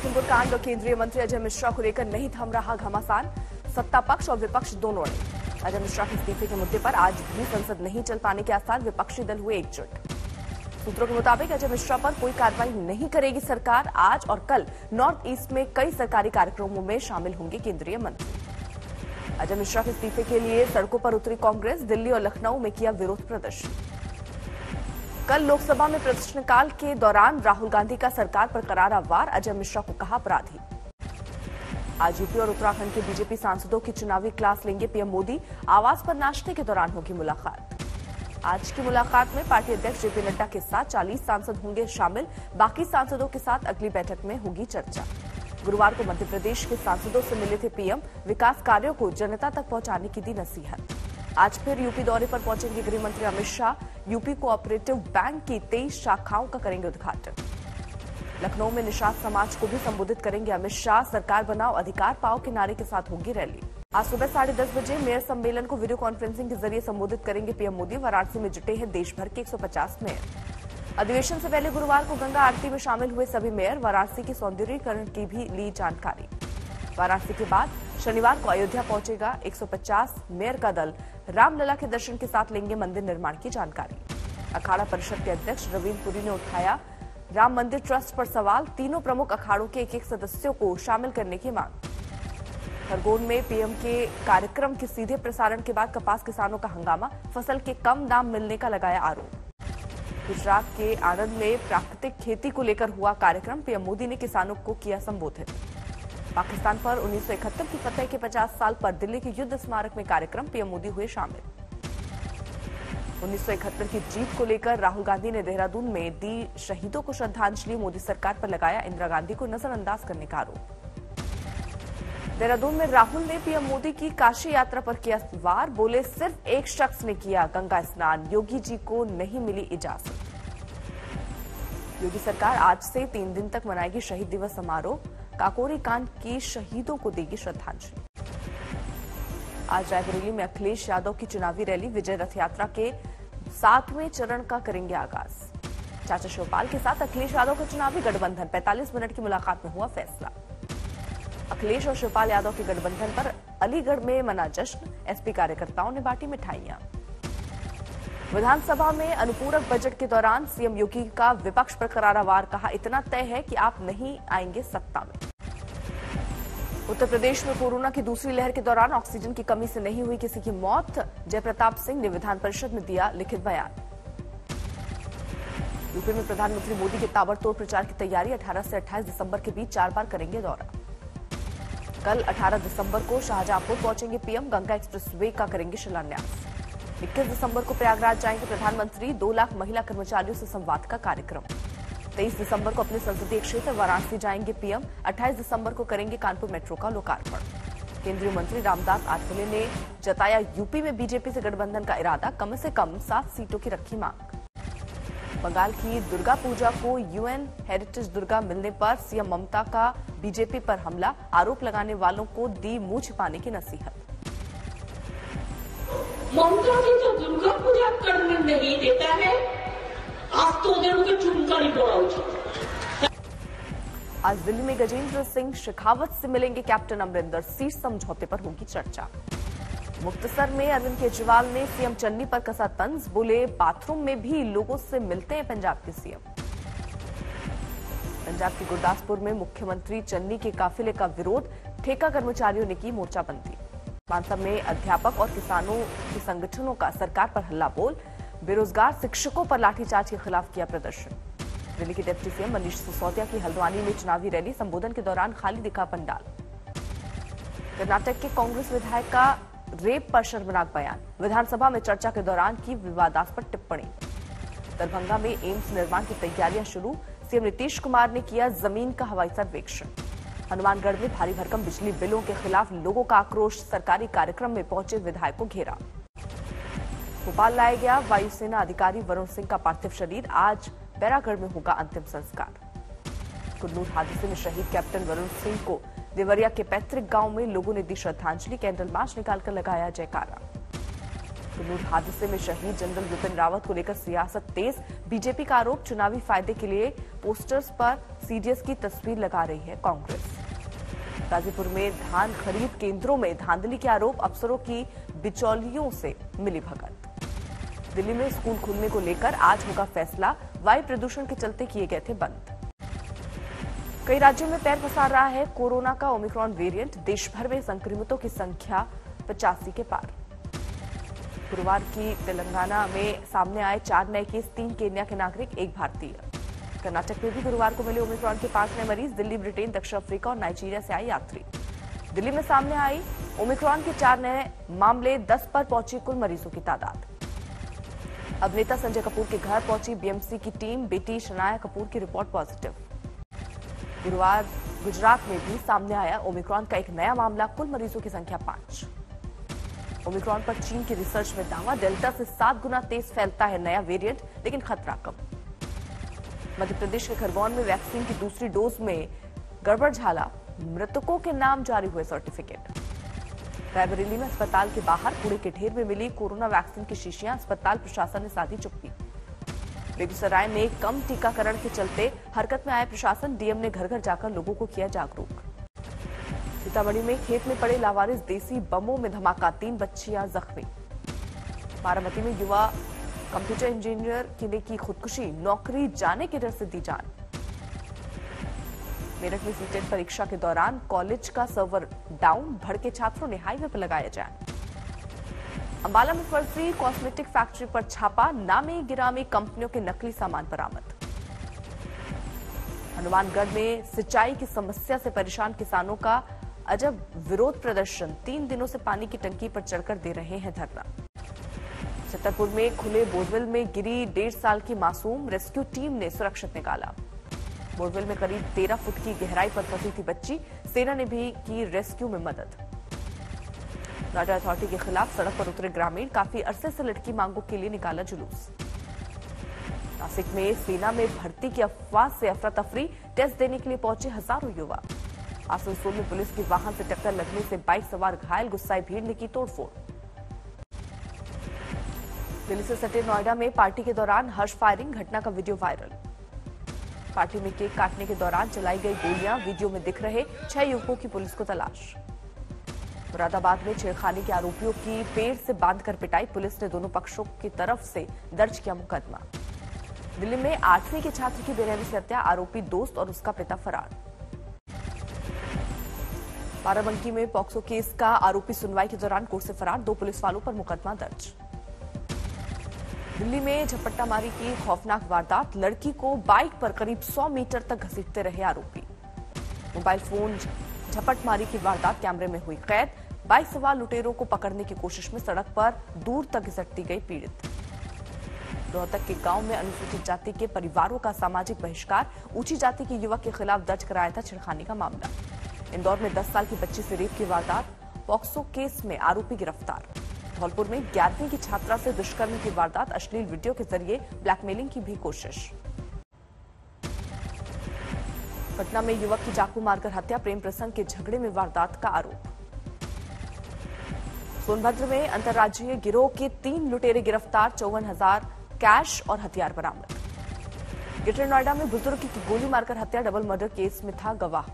लखीमपुर कांड और केंद्रीय मंत्री अजय मिश्रा को लेकर नहीं थम रहा घमासान। सत्ता पक्ष और विपक्ष दोनों ने अजय मिश्रा के इस्तीफे के मुद्दे पर आज भी संसद नहीं चल पाने के आसार, विपक्षी दल हुए एकजुट। सूत्रों के मुताबिक अजय मिश्रा पर कोई कार्रवाई नहीं करेगी सरकार। आज और कल नॉर्थ ईस्ट में कई सरकारी कार्यक्रमों में शामिल होंगे केंद्रीय मंत्री। अजय मिश्रा के इस्तीफे के लिए सड़कों पर उतरी कांग्रेस, दिल्ली और लखनऊ में किया विरोध प्रदर्शन। कल लोकसभा में प्रश्नकाल के दौरान राहुल गांधी का सरकार पर करारा वार, अजय मिश्रा को कहा अपराधी। आज यूपी और उत्तराखंड के बीजेपी सांसदों की चुनावी क्लास लेंगे पीएम मोदी, आवास पर नाश्ते के दौरान होगी मुलाकात। आज की मुलाकात में पार्टी अध्यक्ष जेपी नड्डा के साथ 40 सांसद होंगे शामिल, बाकी सांसदों के साथ अगली बैठक में होगी चर्चा। गुरुवार को मध्य प्रदेश के सांसदों से मिले थे पीएम, विकास कार्यों को जनता तक पहुंचाने की दी नसीहत। आज फिर यूपी दौरे पर पहुंचेंगे गृह मंत्री Amit Shah, UP cooperative bank की 23 शाखाओं का करेंगे उद्घाटन। लखनऊ में निषाद समाज को भी संबोधित करेंगे अमित शाह, सरकार बनाओ अधिकार पाओ के नारे के साथ होगी रैली। आज सुबह 10:30 बजे मेयर सम्मेलन को वीडियो कॉन्फ्रेंसिंग के जरिए संबोधित करेंगे पीएम मोदी। वाराणसी में जुटे हैं देश भर के 150 मेयर। अधिवेशन से पहले गुरुवार को गंगा आरती में शामिल हुए सभी मेयर, वाराणसी के सौंदर्यीकरण की भी ली जानकारी। वाराणसी के बाद शनिवार को अयोध्या पहुंचेगा 150 मेयर का दल, रामलला के दर्शन के साथ लेंगे मंदिर निर्माण की जानकारी। अखाड़ा परिषद के अध्यक्ष रवींद्र पुरी ने उठाया राम मंदिर ट्रस्ट पर सवाल, तीनों प्रमुख अखाड़ों के एक सदस्यों को शामिल करने की मांग। खरगोन में पीएम के कार्यक्रम के सीधे प्रसारण के बाद कपास किसानों का हंगामा, फसल के कम दाम मिलने का लगाया आरोप। गुजरात के आणंद में प्राकृतिक खेती को लेकर हुआ कार्यक्रम, पीएम मोदी ने किसानों को किया संबोधित। पाकिस्तान पर 1971 की फतह के 50 साल पर दिल्ली के युद्ध स्मारक में कार्यक्रम, पीएम मोदी हुए शामिल। 1971 की जीत को लेकर राहुल गांधी ने देहरादून में दी शहीदों को श्रद्धांजलि, मोदी सरकार पर लगाया इंदिरा गांधी को नजरअंदाज करने का आरोप। देहरादून में राहुल ने पीएम मोदी की काशी यात्रा पर किया वार, बोले सिर्फ एक शख्स ने किया गंगा स्नान, योगी जी को नहीं मिली इजाजत। योगी सरकार आज से 3 दिन तक मनाएगी शहीद दिवस समारोह, काकोरी कांड की शहीदों को देगी श्रद्धांजलि। आज रायबरेली में अखिलेश यादव की चुनावी रैली, विजय रथ यात्रा के 7वें चरण का करेंगे आगाज। चाचा शिवपाल के साथ अखिलेश यादव का चुनावी गठबंधन, 45 मिनट की मुलाकात में हुआ फैसला। अखिलेश और शिवपाल यादव के गठबंधन पर अलीगढ़ में मना जश्न, एसपी कार्यकर्ताओं ने बांटी मिठाइयां। विधानसभा में अनुपूरक बजट के दौरान सीएम योगी का विपक्ष पर करारा वार, कहा इतना तय है कि आप नहीं आएंगे सत्ता में। उत्तर प्रदेश में कोरोना की दूसरी लहर के दौरान ऑक्सीजन की कमी से नहीं हुई किसी की मौत, जयप्रताप सिंह ने विधान परिषद में दिया लिखित बयान। यूपी में प्रधानमंत्री मोदी के ताबड़तोड़ प्रचार की तैयारी, 18 से 28 दिसंबर के बीच 4 बार करेंगे दौरा। कल 18 दिसंबर को शाहजहांपुर पहुंचेंगे पीएम, गंगा एक्सप्रेसवे का करेंगे शिलान्यास। 21 दिसंबर को प्रयागराज जाएंगे प्रधानमंत्री, 2 लाख महिला कर्मचारियों से संवाद का कार्यक्रम। 23 दिसंबर को अपने संसदीय क्षेत्र वाराणसी जाएंगे पीएम, 28 दिसंबर को करेंगे कानपुर मेट्रो का लोकार्पण। केंद्रीय मंत्री रामदास आठवले ने जताया यूपी में बीजेपी से गठबंधन का इरादा, कम से कम 7 सीटों की रखी मांग। बंगाल की दुर्गा पूजा को यूएन हेरिटेज दुर्गा मिलने पर सीएम ममता का बीजेपी पर हमला, आरोप लगाने वालों को दी मुंह छिपाने की नसीहत। ममता जी जो दुर्गा पूजा करने नहीं देता है, आज तो उनके चुनकर ही पड़ा उचित। आज दिल्ली में गजेंद्र सिंह शेखावत से मिलेंगे कैप्टन अमरिंदर, सीट समझौते पर होगी चर्चा। मुक्तसर में अरविंद केजरीवाल ने सीएम चन्नी पर कसा तंज, बोले बाथरूम में भी लोगों से मिलते हैं पंजाब के सीएम। पंजाब के गुरदासपुर में मुख्यमंत्री चन्नी के काफिले का विरोध, ठेका कर्मचारियों ने की मोर्चाबंदी। मानसा में अध्यापक और किसानों के संगठनों का सरकार पर हल्ला बोल, बेरोजगार शिक्षकों पर लाठीचार्ज के खिलाफ किया प्रदर्शन। दिल्ली के डिप्टी सीएम मनीष सिसोदिया की हल्द्वानी में चुनावी रैली, संबोधन के दौरान खाली दिखा पंडाल। कर्नाटक के कांग्रेस विधायक का रेप पर शर्मनाक बयान, विधानसभा में चर्चा के दौरान की विवादास्पद टिप्पणी। दरभंगा में एम्स निर्माण की तैयारियां शुरू, सीएम नीतीश कुमार ने किया जमीन का हवाई सर्वेक्षण। हनुमानगढ़ में भारी भरकम बिजली बिलों के खिलाफ लोगों का आक्रोश, सरकारी कार्यक्रम में पहुंचे विधायक को घेरा। भोपाल लाया गया वायुसेना अधिकारी वरुण सिंह का पार्थिव शरीर, आज बैरागढ़ में होगा अंतिम संस्कार। कुल्लू हादसे में शहीद कैप्टन वरुण सिंह को देवरिया के पैतृक गांव में लोगों ने दी श्रद्धांजलि, कैंडल मार्च निकालकर लगाया जयकारा। कुल्लू हादसे में शहीद जनरल विपिन रावत को लेकर सियासत तेज। बीजेपी का आरोप, चुनावी फायदे के लिए पोस्टर्स पर सीडीएस की तस्वीर लगा रही है कांग्रेस। गाजीपुर में धान खरीद केंद्रों में धांधली के आरोप, अफसरों की बिचौलियों से मिली भगत। दिल्ली में स्कूल खुलने को लेकर आज होगा फैसला, वायु प्रदूषण के चलते किए गए थे बंद। कई राज्यों में पैर पसार रहा है कोरोना का ओमिक्रॉन वेरिएंट, देश भर में संक्रमितों की संख्या 85 के पार। गुरुवार की तेलंगाना में सामने आए 4 नए केस, 3 केन्या के नागरिक, 1 भारतीय। कर्नाटक में भी गुरुवार को मिले ओमिक्रॉन के 5 नए मरीज, दिल्ली, ब्रिटेन, दक्षिण अफ्रीका और नाइजीरिया से आए यात्री। दिल्ली में सामने आई ओमिक्रॉन के 4 नए मामले, 10 पर पहुंची कुल मरीजों की तादाद। अभिनेता संजय कपूर के घर पहुंची बीएमसी की टीम, बेटी शनाया कपूर की रिपोर्ट पॉजिटिव। गुरुवार गुजरात में भी सामने आया ओमिक्रॉन का एक नया मामला, कुल मरीजों की संख्या 5। ओमिक्रॉन पर चीन की रिसर्च में दावा, डेल्टा से 7 गुना तेज फैलता है नया वेरिएंट, लेकिन खतरा कम। मध्य प्रदेश के खरगोन में वैक्सीन की दूसरी डोज में गड़बड़ झाला, मृतकों के नाम जारी हुए सर्टिफिकेट। रायबरेली में अस्पताल के बाहर कूड़े के ढेर में मिली कोरोना वैक्सीन की शीशियां, अस्पताल प्रशासन ने साधी चुप्पी। बेगूसराय में कम टीकाकरण के चलते हरकत में आए प्रशासन, डीएम ने घर घर जाकर लोगों को किया जागरूक। सीतामढ़ी में खेत में पड़े लावारिस देसी बमों में धमाका, 3 बच्चियां जख्मी। बारामती में युवा कंप्यूटर इंजीनियर ने की खुदकुशी, नौकरी जाने के डर से दी जान। मेरठ में सीटेट परीक्षा के दौरान कॉलेज का सर्वर डाउन, भड़के छात्रों ने हाईवे पर लगाया जान। अंबाला में फर्जी कॉस्मेटिक फैक्ट्री पर छापा, नामी गिरामी कंपनियों के नकली सामान बरामद। हनुमानगढ़ में सिंचाई की समस्या से परेशान किसानों का अजब विरोध प्रदर्शन, 3 दिनों से पानी की टंकी पर चढ़कर दे रहे हैं धरना। छतरपुर में खुले बोरवेल में गिरी 1.5 साल की मासूम, रेस्क्यू टीम ने सुरक्षित निकाला। बोरवेल में करीब 13 फुट की गहराई पर फंसी थी बच्ची, सेना ने भी की रेस्क्यू में मदद। नोएडा अथॉरिटी के खिलाफ सड़क पर उतरे ग्रामीण, काफी अरसे से लटकी मांगों के लिए निकाला जुलूस। नासिक में सेना में भर्ती की अफवाह से अफरा तफरी, टेस्ट देने के लिए पहुंचे हजारों युवा। आसनसोल में पुलिस के वाहन से टक्कर लगने से बाइक सवार घायल, गुस्साई भीड़ ने की तोड़फोड़। दिल्ली से सटे नोएडा में पार्टी के दौरान हर्ष फायरिंग, घटना का वीडियो वायरल। पार्टी में केक काटने के दौरान चलाई गई गोलियां, वीडियो में दिख रहे 6 युवकों की पुलिस को तलाश। मुरादाबाद में छेड़खानी के आरोपियों की पेड़ से बांधकर पिटाई, पुलिस ने दोनों पक्षों की तरफ से दर्ज किया मुकदमा। दिल्ली में 8वीं के छात्र की बेरहमी से हत्या, आरोपी दोस्त और उसका पिता फरार। बाराबंकी में पॉक्सो केस का आरोपी सुनवाई के दौरान कोर्ट से फरार, 2 पुलिस वालों पर मुकदमा दर्ज। दिल्ली में झपट्टामारी की खौफनाक वारदात, लड़की को बाइक पर करीब 100 मीटर तक घसीटते रहे आरोपी। मोबाइल फोन झपटमारी की वारदात कैमरे में हुई कैद, बाइक सवार लुटेरों को पकड़ने की कोशिश में सड़क पर दूर तक घसीटती गई पीड़ित। रोहतक के गांव में अनुसूचित जाति के परिवारों का सामाजिक बहिष्कार, ऊंची जाति के युवक के खिलाफ दर्ज कराया था छेड़खानी का मामला। इंदौर में 10 साल की बच्ची से रेप की वारदात, पॉक्सो केस में आरोपी गिरफ्तार। धौलपुर में 11वीं की छात्रा से दुष्कर्म की वारदात, अश्लील वीडियो के जरिए ब्लैकमेलिंग की भी कोशिश। पटना में युवक की चाकू मारकर हत्या, प्रेम प्रसंग के झगड़े में वारदात का आरोप। सोनभद्र में अंतर्राज्यीय गिरोह के 3 लुटेरे गिरफ्तार, 54,000 कैश और हथियार बरामद। ग्रेटर नोएडा में बुजुर्ग की गोली मारकर हत्या, डबल मर्डर केस में था गवाह।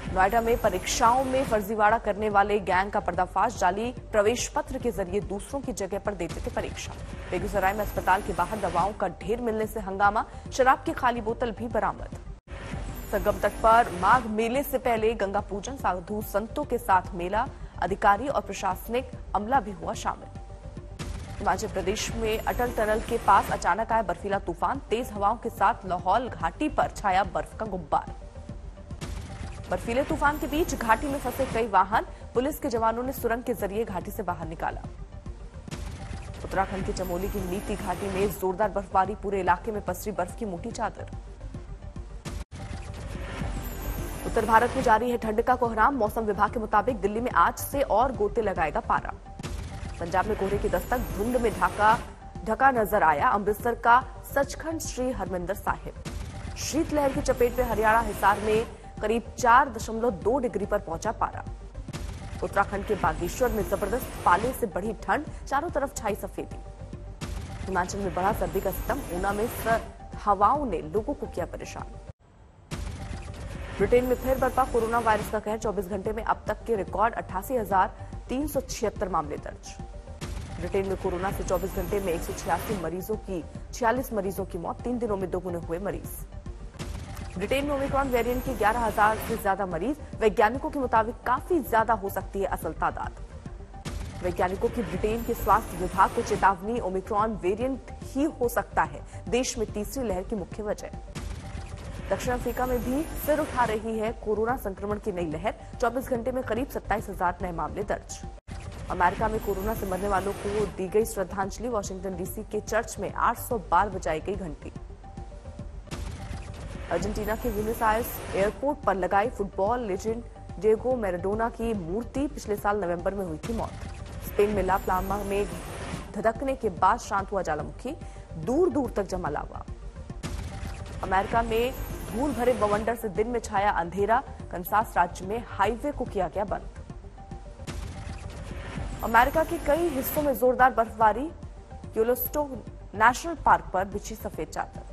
नोएडा में परीक्षाओं में फर्जीवाड़ा करने वाले गैंग का पर्दाफाश, जाली प्रवेश पत्र के जरिए दूसरों की जगह पर देते थे परीक्षा। बेगूसराय में अस्पताल के बाहर दवाओं का ढेर मिलने से हंगामा, शराब की खाली बोतल भी बरामद। सरगम तट पर माघ मेले से पहले गंगा पूजन, साधु संतों के साथ मेला, अधिकारी और प्रशासनिक अमला भी हुआ शामिल। हिमाचल प्रदेश में अटल टनल के पास अचानक आया बर्फीला तूफान, तेज हवाओं के साथ लाहौल घाटी पर छाया बर्फ का गुब्बार। बर्फीले तूफान के बीच घाटी में फंसे कई वाहन, पुलिस के जवानों ने सुरंग के जरिए घाटी से बाहर निकाला। उत्तराखंड के चमोली की नीति घाटी में जोरदार बर्फबारी, पूरे इलाके में पसरी बर्फ की मोटी चादर। उत्तर भारत में जारी है ठंड का कोहराम, मौसम विभाग के मुताबिक दिल्ली में आज से और गोते लगाएगा पारा। पंजाब में कोहरे की दस्तक, धुंध में ढका नजर आया अमृतसर का सचखंड श्री हरमिंदर साहिब। शीतलहर की चपेट में हरियाणा हिसार में करीब 4.2 डिग्री पर पहुंचा पारा। उत्तराखंड के बागेश्वर में जबरदस्त पाले से बढ़ी ठंड, चारों तरफ छाई सफेदी। हिमाचल में बढ़ा सर्दी का सितम, ऊना में हवाओं ने लोगों को किया परेशान। ब्रिटेन में फिर बरपा कोरोना वायरस का कहर, 24 घंटे में अब तक के रिकॉर्ड 88,376 मामले दर्ज। ब्रिटेन में कोरोना से 24 घंटे में 46 मरीजों की मौत, 3 दिनों में दोगुने हुए मरीज। ब्रिटेन में ओमिक्रॉन वेरिएंट के 11,000 से ज्यादा मरीज, वैज्ञानिकों के मुताबिक काफी ज्यादा हो सकती है असल तादाद। वैज्ञानिकों की ब्रिटेन के स्वास्थ्य विभाग को चेतावनी, ओमिक्रॉन वेरिएंट ही हो सकता है देश में तीसरी लहर की मुख्य वजह। दक्षिण अफ्रीका में भी सिर उठा रही है कोरोना संक्रमण की नई लहर, 24 घंटे में करीब 27,000 नए मामले दर्ज। अमेरिका में कोरोना से मरने वालों को दी गई श्रद्धांजलि, वॉशिंगटन डीसी के चर्च में 800 बार बजाई गई घंटी। अर्जेंटीना के ब्यूनस आयर्स एयरपोर्ट पर लगाई फुटबॉल लेजेंड डिएगो मैराडोना की मूर्ति, पिछले साल नवंबर में हुई थी मौत। स्पेन में ला प्लामा में धधकने के बाद शांत हुआ ज्वालामुखी, दूर दूर तक जमा लावा। अमेरिका में धूल भरे बवंडर से दिन में छाया अंधेरा, कनसास राज्य में हाईवे को किया गया बंद। अमेरिका के कई हिस्सों में जोरदार बर्फबारी, योलोस्टोन नेशनल पार्क पर बिछी सफेद चादर।